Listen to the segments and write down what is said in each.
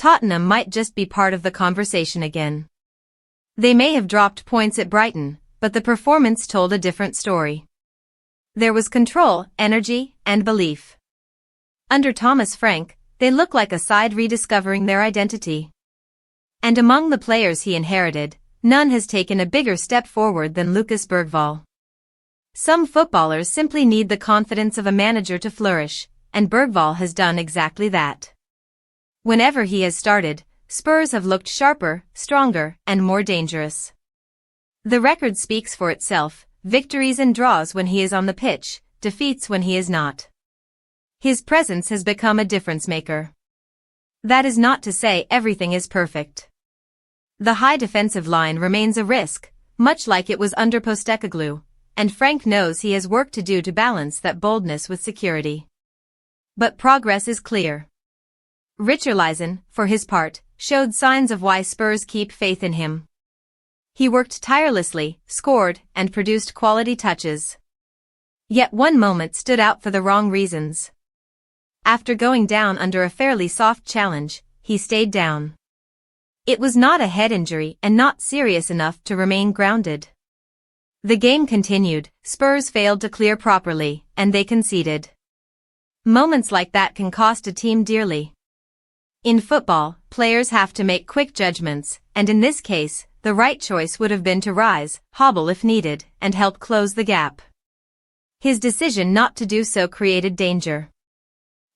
Tottenham might just be part of the conversation again. They may have dropped points at Brighton, but the performance told a different story. There was control, energy, and belief. Under Thomas Frank, they look like a side rediscovering their identity. And among the players he inherited, none has taken a bigger step forward than Lucas Bergvall. Some footballers simply need the confidence of a manager to flourish, and Bergvall has done exactly that. Whenever he has started, Spurs have looked sharper, stronger, and more dangerous. The record speaks for itself, victories and draws when he is on the pitch, defeats when he is not. His presence has become a difference maker. That is not to say everything is perfect. The high defensive line remains a risk, much like it was under Postecoglou, and Frank knows he has work to do to balance that boldness with security. But progress is clear. Richarlison, for his part, showed signs of why Spurs keep faith in him. He worked tirelessly, scored, and produced quality touches. Yet one moment stood out for the wrong reasons. After going down under a fairly soft challenge, he stayed down. It was not a head injury and not serious enough to remain grounded. The game continued, Spurs failed to clear properly, and they conceded. Moments like that can cost a team dearly. In football, players have to make quick judgments, and in this case, the right choice would have been to rise, hobble if needed, and help close the gap. His decision not to do so created danger.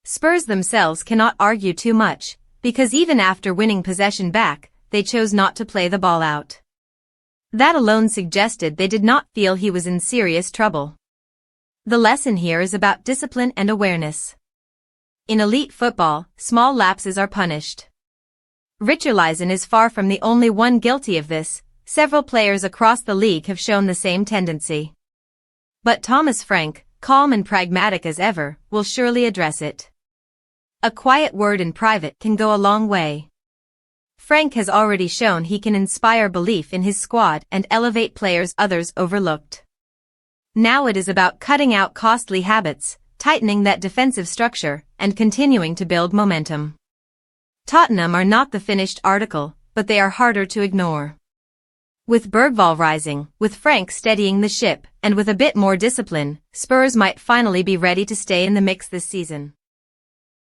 Spurs themselves cannot argue too much, because even after winning possession back, they chose not to play the ball out. That alone suggested they did not feel he was in serious trouble. The lesson here is about discipline and awareness. In elite football, small lapses are punished. Richarlison is far from the only one guilty of this, several players across the league have shown the same tendency. But Thomas Frank, calm and pragmatic as ever, will surely address it. A quiet word in private can go a long way. Frank has already shown he can inspire belief in his squad and elevate players others overlooked. Now it is about cutting out costly habits, tightening that defensive structure, and continuing to build momentum. Tottenham are not the finished article, but they are harder to ignore. With Bergvall rising, with Frank steadying the ship, and with a bit more discipline, Spurs might finally be ready to stay in the mix this season.